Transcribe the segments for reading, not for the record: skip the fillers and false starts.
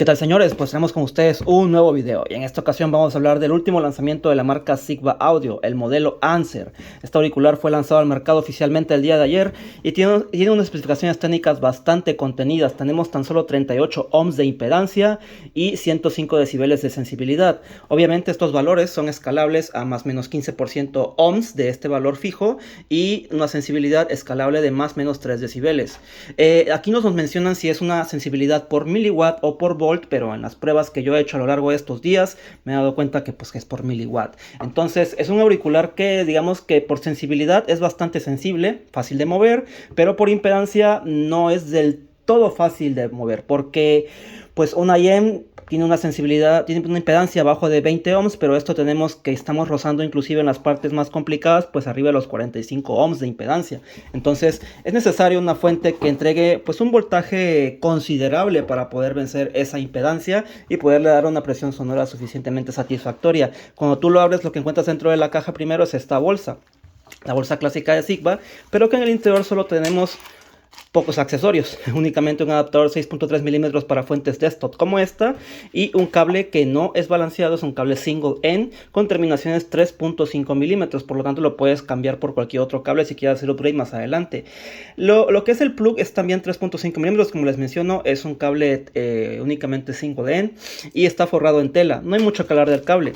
¿Qué tal, señores? Pues tenemos con ustedes un nuevo video y en esta ocasión vamos a hablar del último lanzamiento de la marca Sigba Audio, el modelo Anser. Este auricular fue lanzado al mercado oficialmente el día de ayer y tiene unas especificaciones técnicas bastante contenidas. Tenemos tan solo 38 ohms de impedancia y 105 decibeles de sensibilidad. Obviamente estos valores son escalables a más o menos 15% ohms de este valor fijo y una sensibilidad escalable de más o menos 3 decibeles. Aquí nos mencionan si es una sensibilidad por miliwatt o por volt, pero en las pruebas que yo he hecho a lo largo de estos días me he dado cuenta que pues es por miliwatt. Entonces es un auricular que digamos que por sensibilidad es bastante sensible, fácil de mover, pero por impedancia no es del todo fácil de mover, porque pues una IEM tiene una sensibilidad, tiene una impedancia abajo de 20 ohms, pero esto tenemos que estamos rozando inclusive en las partes más complicadas, pues arriba de los 45 ohms de impedancia. Entonces es necesario una fuente que entregue pues un voltaje considerable para poder vencer esa impedancia y poderle dar una presión sonora suficientemente satisfactoria. Cuando tú lo abres, lo que encuentras dentro de la caja primero es esta bolsa, la bolsa clásica de Sigba, pero que en el interior solo tenemos pocos accesorios, únicamente un adaptador 6.3 milímetros para fuentes desktop como esta y un cable que no es balanceado, es un cable single end con terminaciones 3.5 milímetros, por lo tanto lo puedes cambiar por cualquier otro cable si quieres hacer upgrade más adelante. Lo que es el plug es también 3.5 milímetros, como les menciono, es un cable únicamente single end y está forrado en tela, no hay mucho que hablar del cable,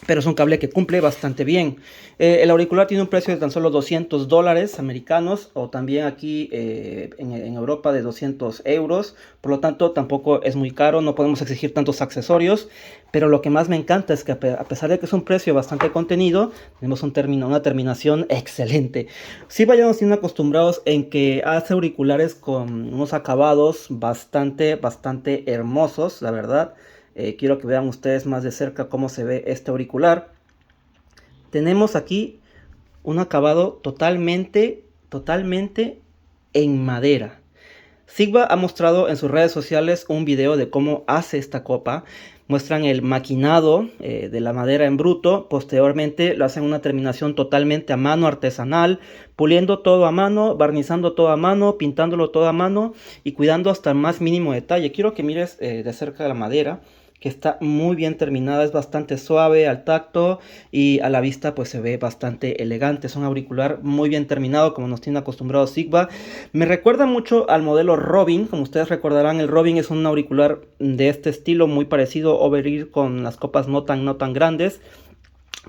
pero es un cable que cumple bastante bien. El auricular tiene un precio de tan solo $200 americanos, o también aquí en Europa de 200 euros. Por lo tanto, tampoco es muy caro, no podemos exigir tantos accesorios. Pero lo que más me encanta es que a pesar de que es un precio bastante contenido, tenemos una terminación excelente. Sí, vayamos siendo acostumbrados en que hace auriculares con unos acabados bastante hermosos, la verdad. Quiero que vean ustedes más de cerca cómo se ve este auricular. Tenemos aquí un acabado totalmente en madera. Sigba ha mostrado en sus redes sociales un video de cómo hace esta copa. Muestran el maquinado de la madera en bruto. Posteriormente lo hacen una terminación totalmente a mano artesanal, puliendo todo a mano, barnizando todo a mano, pintándolo todo a mano y cuidando hasta el más mínimo detalle. Quiero que mires de cerca la madera, que está muy bien terminada, es bastante suave al tacto y a la vista pues se ve bastante elegante. Es un auricular muy bien terminado, como nos tiene acostumbrado Sigba. Me recuerda mucho al modelo Robin. Como ustedes recordarán, el Robin es un auricular de este estilo, muy parecido over-ear, con las copas no tan grandes,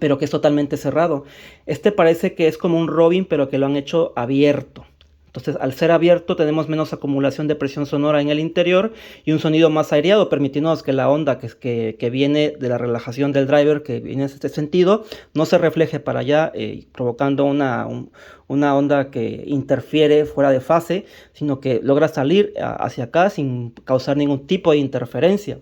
pero que es totalmente cerrado. Este parece que es como un Robin, pero que lo han hecho abierto. Entonces, al ser abierto, tenemos menos acumulación de presión sonora en el interior y un sonido más aireado, permitiéndonos que la onda que viene de la relajación del driver, que viene en este sentido, no se refleje para allá, provocando una onda que interfiere fuera de fase, sino que logra salir hacia acá sin causar ningún tipo de interferencia.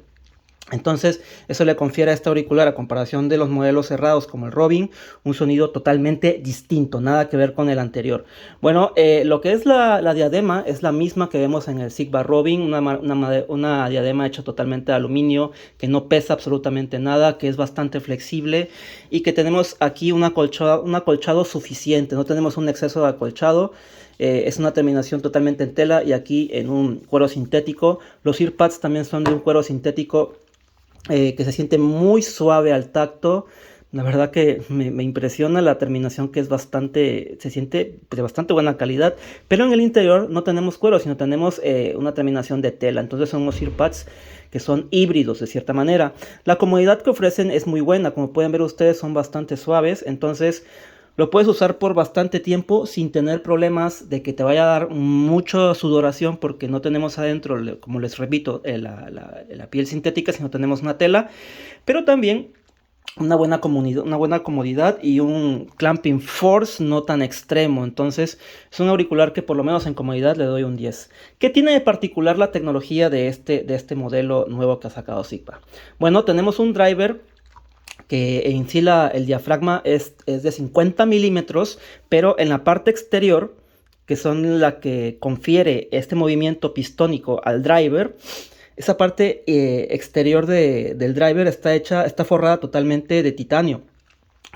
Entonces eso le confiere a este auricular, a comparación de los modelos cerrados como el Robin, un sonido totalmente distinto, nada que ver con el anterior. Bueno, lo que es la diadema es la misma que vemos en el Sigba Robin, una diadema hecha totalmente de aluminio, que no pesa absolutamente nada, que es bastante flexible y que tenemos aquí un acolchado suficiente, no tenemos un exceso de acolchado. Es una terminación totalmente en tela y aquí en un cuero sintético. Los earpads también son de un cuero sintético que se siente muy suave al tacto. La verdad que me impresiona la terminación, que es se siente de bastante buena calidad. Pero en el interior no tenemos cuero, sino tenemos una terminación de tela. Entonces son unos earpads que son híbridos de cierta manera. La comodidad que ofrecen es muy buena. Como pueden ver ustedes, son bastante suaves. Entonces lo puedes usar por bastante tiempo sin tener problemas de que te vaya a dar mucha sudoración, porque no tenemos adentro, como les repito, la piel sintética, sino tenemos una tela. Pero también una buena comodidad y un clamping force no tan extremo. Entonces es un auricular que por lo menos en comodidad le doy un 10. ¿Qué tiene de particular la tecnología de este modelo nuevo que ha sacado Sigba? Bueno, tenemos un driver que en sí el diafragma es de 50 milímetros, pero en la parte exterior, que son la que confiere este movimiento pistónico al driver, esa parte exterior del driver está forrada totalmente de titanio.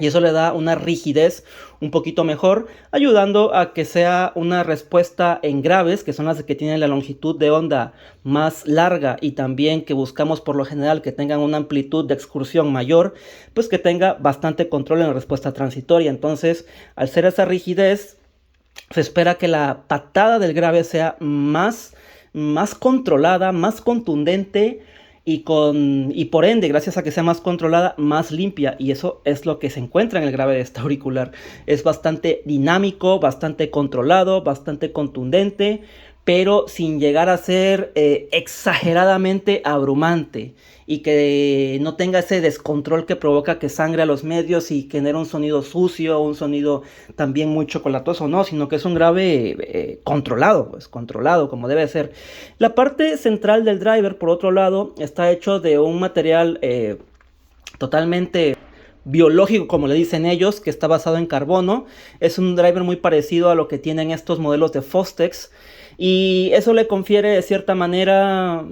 Y eso le da una rigidez un poquito mejor, ayudando a que sea una respuesta en graves, que son las que tienen la longitud de onda más larga y también que buscamos por lo general que tengan una amplitud de excursión mayor, pues que tenga bastante control en la respuesta transitoria. Entonces, al ser esa rigidez, se espera que la patada del grave sea más controlada, más contundente y por ende, gracias a que sea más controlada, más limpia. Y eso es lo que se encuentra en el grave de esta auricular. Es bastante dinámico, bastante controlado, bastante contundente, pero sin llegar a ser exageradamente abrumante y que no tenga ese descontrol que provoca que sangre a los medios y genera un sonido sucio, un sonido también muy chocolatoso, no, sino que es un grave controlado, pues controlado como debe ser. La parte central del driver, por otro lado, está hecho de un material totalmente biológico, como le dicen ellos, que está basado en carbono. Es un driver muy parecido a lo que tienen estos modelos de Fostex. Y eso le confiere de cierta manera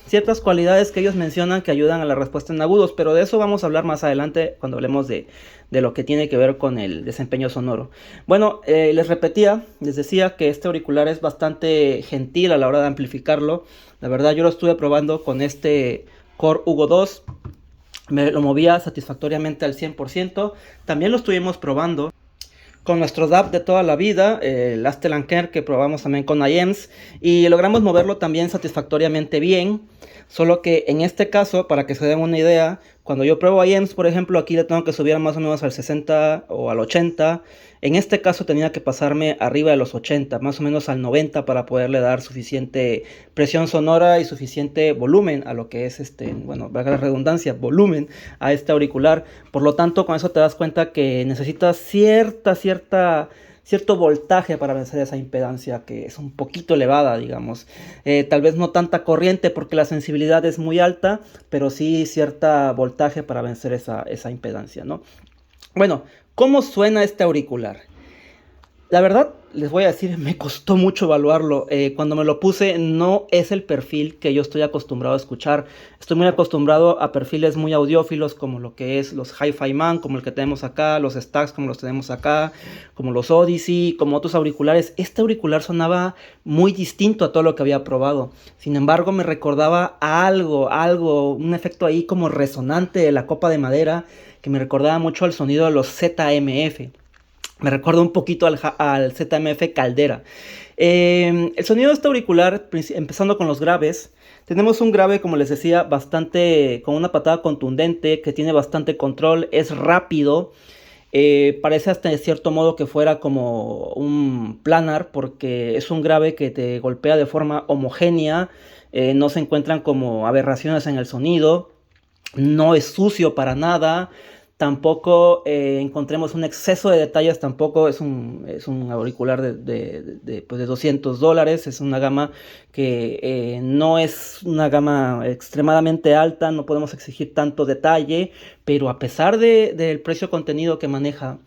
ciertas cualidades que ellos mencionan que ayudan a la respuesta en agudos, pero de eso vamos a hablar más adelante cuando hablemos de lo que tiene que ver con el desempeño sonoro. Bueno, les decía que este auricular es bastante gentil a la hora de amplificarlo. La verdad, yo lo estuve probando con este Core Hugo 2, me lo movía satisfactoriamente al 100%. También lo estuvimos probando con nuestro DAB de toda la vida, el Astelanker, que probamos también con IEMS, y logramos moverlo también satisfactoriamente bien. Solo que en este caso, para que se den una idea, cuando yo pruebo IEMS, por ejemplo, aquí le tengo que subir más o menos al 60 o al 80. En este caso tenía que pasarme arriba de los 80, más o menos al 90, para poderle dar suficiente presión sonora y suficiente volumen a lo que es bueno, valga la redundancia, volumen a este auricular. Por lo tanto, con eso te das cuenta que necesitas cierto voltaje para vencer esa impedancia, que es un poquito elevada, digamos. Tal vez no tanta corriente porque la sensibilidad es muy alta, pero sí cierta voltaje para vencer esa impedancia, ¿no? Bueno, ¿cómo suena este auricular? La verdad, les voy a decir, me costó mucho evaluarlo. Cuando me lo puse, no es el perfil que yo estoy acostumbrado a escuchar. Estoy muy acostumbrado a perfiles muy audiófilos, como lo que es los Hi-Fi Man, como el que tenemos acá, los Stax, como los tenemos acá, como los Odyssey, como otros auriculares. Este auricular sonaba muy distinto a todo lo que había probado. Sin embargo, me recordaba a algo, un efecto ahí como resonante de la copa de madera, que me recordaba mucho al sonido de los ZMF. Me recuerda un poquito al ZMF Caldera. El sonido de este auricular, empezando con los graves, tenemos un grave, como les decía, con una patada contundente, que tiene bastante control, es rápido. Parece hasta de cierto modo que fuera como un planar, porque es un grave que te golpea de forma homogénea, no se encuentran como aberraciones en el sonido, no es sucio para nada. Tampoco encontremos un exceso de detalles, tampoco es un auricular pues de $200, es una gama que no es una gama extremadamente alta, no podemos exigir tanto detalle, pero a pesar del precio contenido que maneja,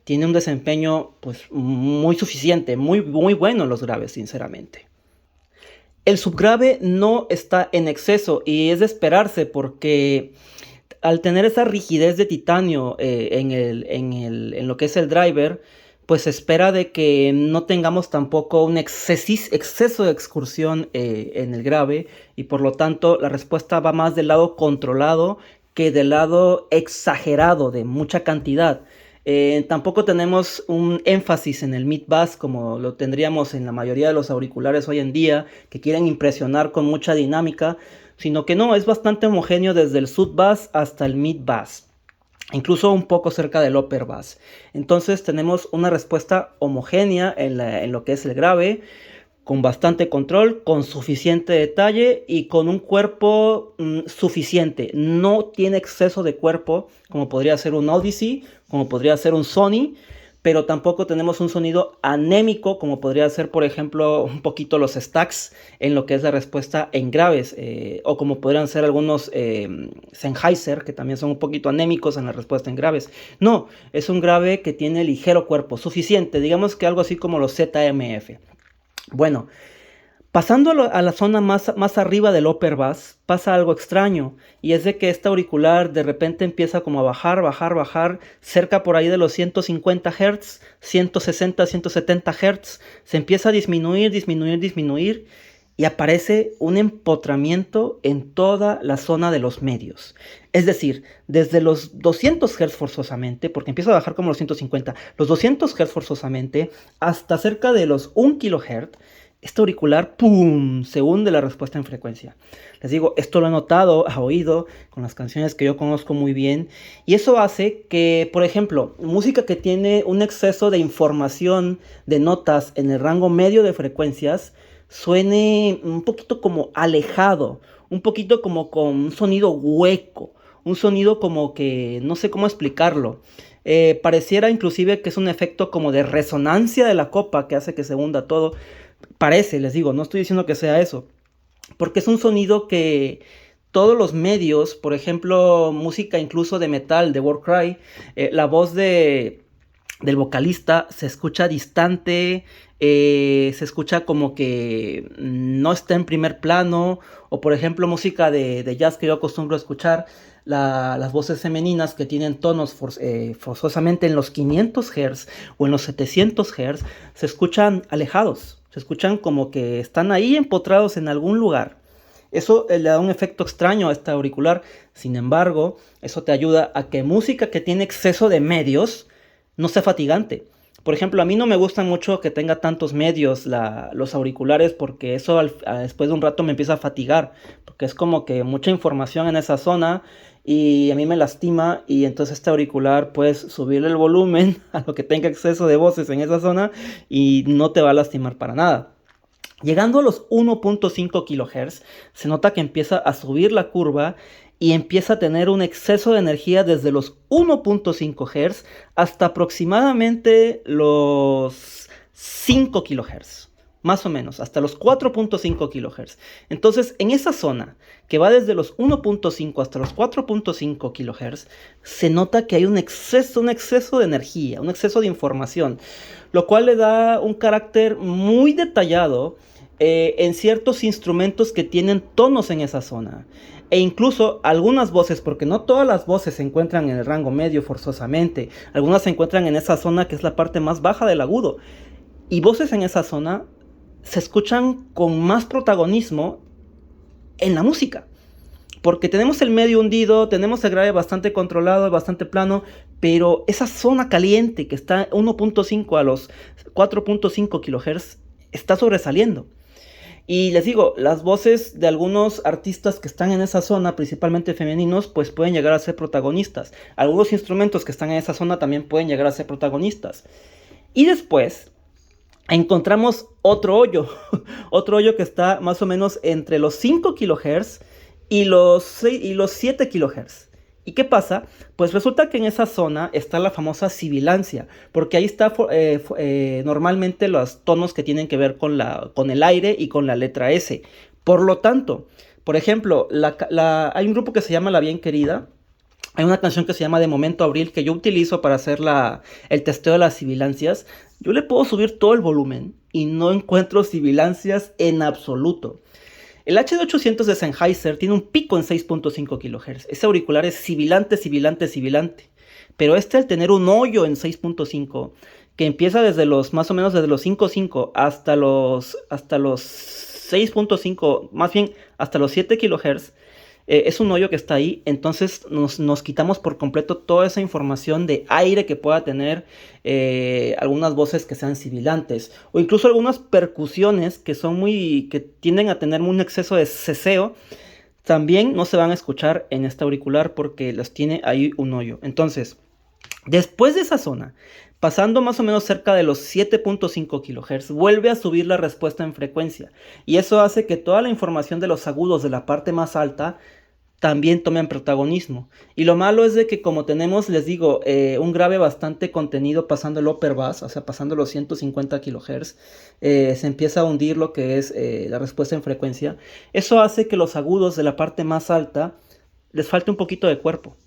tiene un desempeño pues muy suficiente, muy bueno en los graves, sinceramente. El subgrave no está en exceso y es de esperarse porque al tener esa rigidez de titanio en lo que es el driver, pues se espera de que no tengamos tampoco un exceso de excursión en el grave, y por lo tanto la respuesta va más del lado controlado que del lado exagerado de mucha cantidad. Tampoco tenemos un énfasis en el mid-bass como lo tendríamos en la mayoría de los auriculares hoy en día, que quieren impresionar con mucha dinámica, sino que no, es bastante homogéneo desde el sub-bass hasta el mid-bass, incluso un poco cerca del upper bass. Entonces tenemos una respuesta homogénea en lo que es el grave, con bastante control, con suficiente detalle y con un cuerpo suficiente. No tiene exceso de cuerpo como podría ser un Odyssey, como podría ser un Sony, pero tampoco tenemos un sonido anémico como podría ser, por ejemplo, un poquito los Stax en lo que es la respuesta en graves, o como podrían ser algunos Sennheiser, que también son un poquito anémicos en la respuesta en graves. No, es un grave que tiene ligero cuerpo, suficiente, digamos que algo así como los ZMF. Bueno, Pasando a la zona más arriba del upper bass, pasa algo extraño, y es de que este auricular de repente empieza como a bajar, bajar, bajar, cerca por ahí de los 150 Hz, 160, 170 Hz, se empieza a disminuir, disminuir, disminuir, y aparece un empotramiento en toda la zona de los medios. Es decir, desde los 200 Hz forzosamente, porque empieza a bajar como los 150, los 200 Hz forzosamente, hasta cerca de los 1 kHz, este auricular, ¡pum!, se hunde la respuesta en frecuencia. Les digo, esto lo he notado, he oído con las canciones que yo conozco muy bien. Y eso hace que, por ejemplo, música que tiene un exceso de información de notas en el rango medio de frecuencias, suene un poquito como alejado, un poquito como con un sonido hueco, un sonido como que no sé cómo explicarlo. Pareciera inclusive que es un efecto como de resonancia de la copa que hace que se hunda todo. Parece, les digo, no estoy diciendo que sea eso, porque es un sonido que todos los medios, por ejemplo, música incluso de metal, de Warcry, la voz del vocalista se escucha distante, se escucha como que no está en primer plano, o por ejemplo música de jazz que yo acostumbro a escuchar, las voces femeninas que tienen tonos forzosamente en los 500 Hz o en los 700 Hz, se escuchan alejados. Se escuchan como que están ahí empotrados en algún lugar. Eso le da un efecto extraño a este auricular. Sin embargo, eso te ayuda a que música que tiene exceso de medios no sea fatigante. Por ejemplo, a mí no me gusta mucho que tenga tantos medios los auriculares, porque eso después de un rato me empieza a fatigar, porque es como que mucha información en esa zona y a mí me lastima, y entonces este auricular puedes subirle el volumen a lo que tenga exceso de voces en esa zona y no te va a lastimar para nada. Llegando a los 1.5 kHz, se nota que empieza a subir la curva y empieza a tener un exceso de energía desde los 1.5 Hz hasta aproximadamente los 5 kHz. Más o menos, hasta los 4.5 kHz. Entonces, en esa zona, que va desde los 1.5 hasta los 4.5 kHz, se nota que hay un exceso de energía, un exceso de información, lo cual le da un carácter muy detallado en ciertos instrumentos que tienen tonos en esa zona. E incluso algunas voces, porque no todas las voces se encuentran en el rango medio forzosamente, algunas se encuentran en esa zona que es la parte más baja del agudo. Y voces en esa zona se escuchan con más protagonismo en la música, porque tenemos el medio hundido, tenemos el grave bastante controlado, bastante plano, pero esa zona caliente que está 1.5 a los 4.5 kHz está sobresaliendo. Y les digo, las voces de algunos artistas que están en esa zona, principalmente femeninos, pues pueden llegar a ser protagonistas. Algunos instrumentos que están en esa zona también pueden llegar a ser protagonistas. Y después encontramos otro hoyo, otro hoyo que está más o menos entre los 5 kHz y los 7 kHz. ¿Y qué pasa? Pues resulta que en esa zona está la famosa sibilancia, porque ahí está normalmente los tonos que tienen que ver con el aire y con la letra S. Por lo tanto, por ejemplo, hay un grupo que se llama La Bien Querida. Hay una canción que se llama De Momento Abril que yo utilizo para hacer el testeo de las sibilancias. Yo le puedo subir todo el volumen y no encuentro sibilancias en absoluto. El HD800 de Sennheiser tiene un pico en 6.5 kHz. Ese auricular es sibilante, sibilante, sibilante. Pero al tener un hoyo en 6.5, que empieza desde más o menos desde los 5.5 hasta los 6.5, más bien hasta los 7 kHz, es un hoyo que está ahí. Entonces nos quitamos por completo toda esa información de aire que pueda tener algunas voces que sean sibilantes, o incluso algunas percusiones que tienden a tener un exceso de ceseo. También no se van a escuchar en este auricular porque los tiene ahí un hoyo. Entonces, después de esa zona, pasando más o menos cerca de los 7.5 kHz, vuelve a subir la respuesta en frecuencia. Y eso hace que toda la información de los agudos de la parte más alta también tomen protagonismo. Y lo malo es de que como tenemos, les digo, un grave bastante contenido pasando el upper bass, o sea, pasando los 150 kHz, se empieza a hundir lo que es la respuesta en frecuencia. Eso hace que los agudos de la parte más alta les falte un poquito de cuerpo.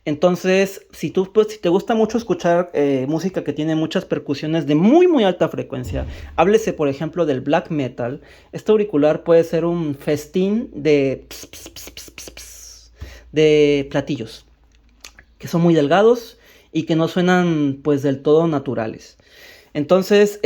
Entonces, si te gusta mucho escuchar música que tiene muchas percusiones de muy muy alta frecuencia, háblese por ejemplo del black metal, este auricular puede ser un festín de de platillos que son muy delgados y que no suenan pues del todo naturales. Entonces,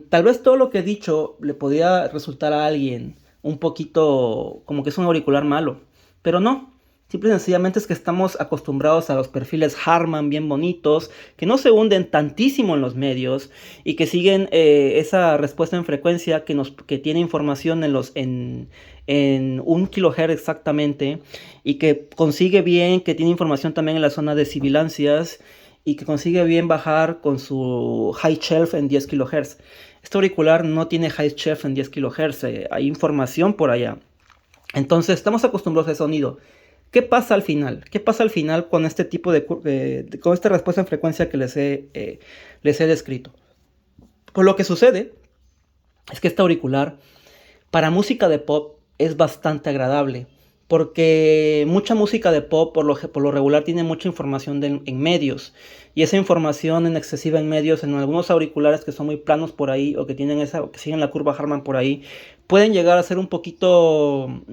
tal vez todo lo que he dicho le podría resultar a alguien un poquito como que es un auricular malo, pero no. Simple y sencillamente es que estamos acostumbrados a los perfiles Harman bien bonitos, que no se hunden tantísimo en los medios y que siguen esa respuesta en frecuencia que tiene información en 1 kHz exactamente y que consigue bien, que tiene información también en la zona de sibilancias y que consigue bien bajar con su high shelf en 10 kHz. Este auricular no tiene high shelf en 10 kHz, hay información por allá. Entonces estamos acostumbrados a ese sonido. ¿Qué pasa al final? ¿Qué pasa al final con este tipo con esta respuesta en frecuencia que les he descrito? Pues lo que sucede es que este auricular para música de pop es bastante agradable, porque mucha música de pop por lo regular tiene mucha información en medios, y esa información en excesiva en medios, en algunos auriculares que son muy planos por ahí, o que que siguen la curva Harman por ahí, pueden llegar a ser un poquito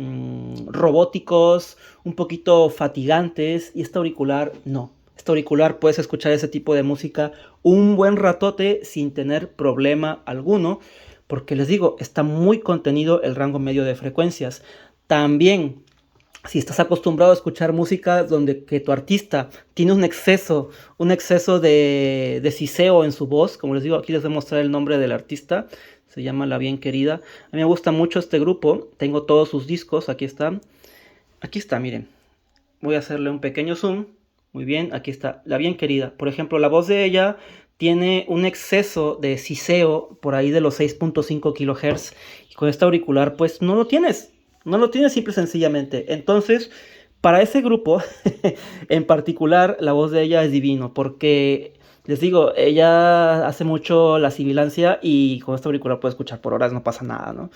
robóticos, un poquito fatigantes, y este auricular no. Este auricular puedes escuchar ese tipo de música un buen ratote sin tener problema alguno, porque les digo, está muy contenido el rango medio de frecuencias. También, si estás acostumbrado a escuchar música donde que tu artista tiene un exceso de siseo en su voz, como les digo, aquí les voy a mostrar el nombre del artista, se llama La Bien Querida. A mí me gusta mucho este grupo, tengo todos sus discos, aquí está, miren, voy a hacerle un pequeño zoom, muy bien, aquí está, La Bien Querida. Por ejemplo, la voz de ella tiene un exceso de siseo por ahí de los 6.5 kHz. Y con este auricular, pues no lo tienes. No lo tienes simple y sencillamente. Entonces, para ese grupo, en particular, la voz de ella es divino. Porque, les digo, ella hace mucho la sibilancia y con este auricular puede escuchar por horas, no pasa nada, ¿no?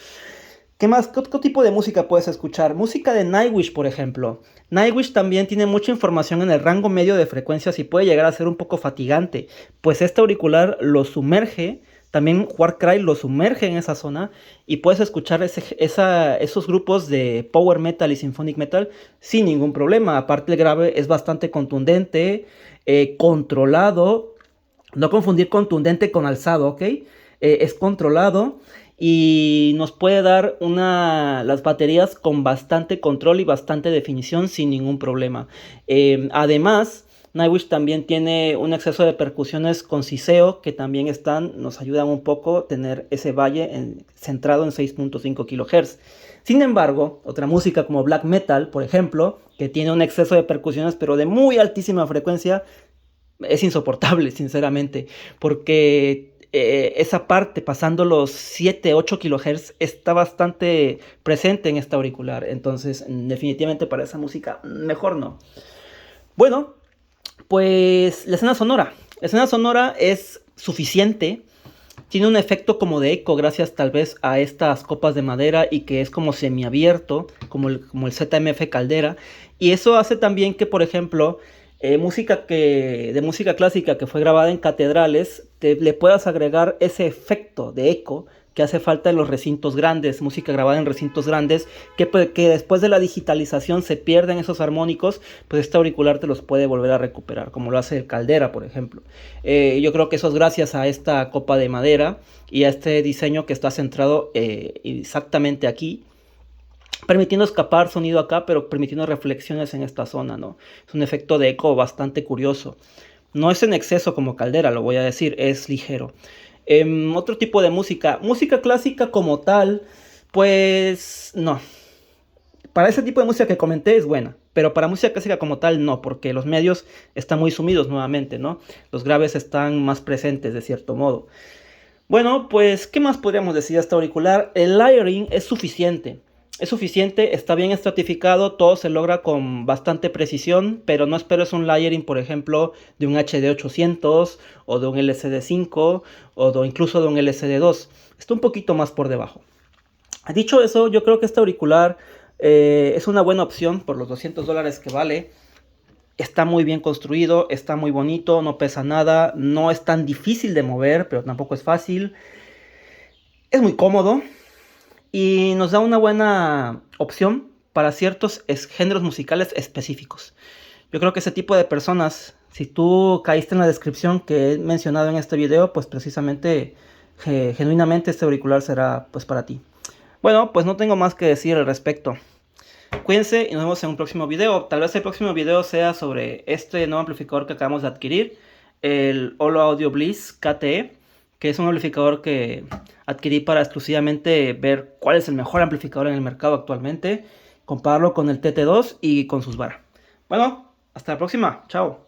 ¿Qué más? ¿Qué tipo de música puedes escuchar? Música de Nightwish, por ejemplo. Nightwish también tiene mucha información en el rango medio de frecuencias y puede llegar a ser un poco fatigante, pues este auricular lo sumerge, también Warcry lo sumerge en esa zona y puedes escuchar esos grupos de power metal y symphonic metal sin ningún problema. Aparte el grave es bastante contundente, controlado, no confundir contundente con alzado, ¿ok? Es controlado y nos puede dar las baterías con bastante control y bastante definición sin ningún problema. Además, Nightwish también tiene un exceso de percusiones con siseo que también nos ayudan un poco a tener ese valle centrado en 6.5 kHz. Sin embargo, otra música como black metal, por ejemplo, que tiene un exceso de percusiones pero de muy altísima frecuencia, es insoportable, sinceramente, porque esa parte, pasando los 7, 8 kHz, está bastante presente en este auricular. Entonces, definitivamente para esa música, mejor no. Bueno, pues la escena sonora. La escena sonora es suficiente. Tiene un efecto como de eco gracias tal vez a estas copas de madera y que es como semiabierto, como el ZMF Caldera. Y eso hace también que, por ejemplo, de música clásica que fue grabada en catedrales, le puedas agregar ese efecto de eco que hace falta en los recintos grandes, música grabada en recintos grandes, que después de la digitalización se pierden esos armónicos, pues este auricular te los puede volver a recuperar, como lo hace el Caldera, por ejemplo. Yo creo que eso es gracias a esta copa de madera y a este diseño que está centrado exactamente aquí, permitiendo escapar sonido acá, pero permitiendo reflexiones en esta zona, ¿no? Es un efecto de eco bastante curioso. No es en exceso como Caldera, lo voy a decir, es ligero. Otro tipo de música clásica como tal, pues no. Para ese tipo de música que comenté es buena, pero para música clásica como tal no, porque los medios están muy sumidos nuevamente, ¿no? Los graves están más presentes de cierto modo. Bueno, pues, ¿qué más podríamos decir de este auricular? El layering es suficiente. Es suficiente, está bien estratificado, todo se logra con bastante precisión, pero no esperes un layering, por ejemplo, de un HD800 o de un LCD5 o incluso de un LCD2. Está un poquito más por debajo. Dicho eso, yo creo que este auricular es una buena opción por los $200 que vale. Está muy bien construido, está muy bonito, no pesa nada, no es tan difícil de mover, pero tampoco es fácil. Es muy cómodo y nos da una buena opción para ciertos géneros musicales específicos. Yo creo que ese tipo de personas, si tú caíste en la descripción que he mencionado en este video, pues precisamente, genuinamente este auricular será pues para ti. Bueno, pues no tengo más que decir al respecto. Cuídense y nos vemos en un próximo video. Tal vez el próximo video sea sobre este nuevo amplificador que acabamos de adquirir, el Holo Audio Bliss KTE, que es un amplificador que adquirí para exclusivamente ver cuál es el mejor amplificador en el mercado actualmente, compararlo con el TT2 y con sus VAR. Bueno, hasta la próxima. Chao.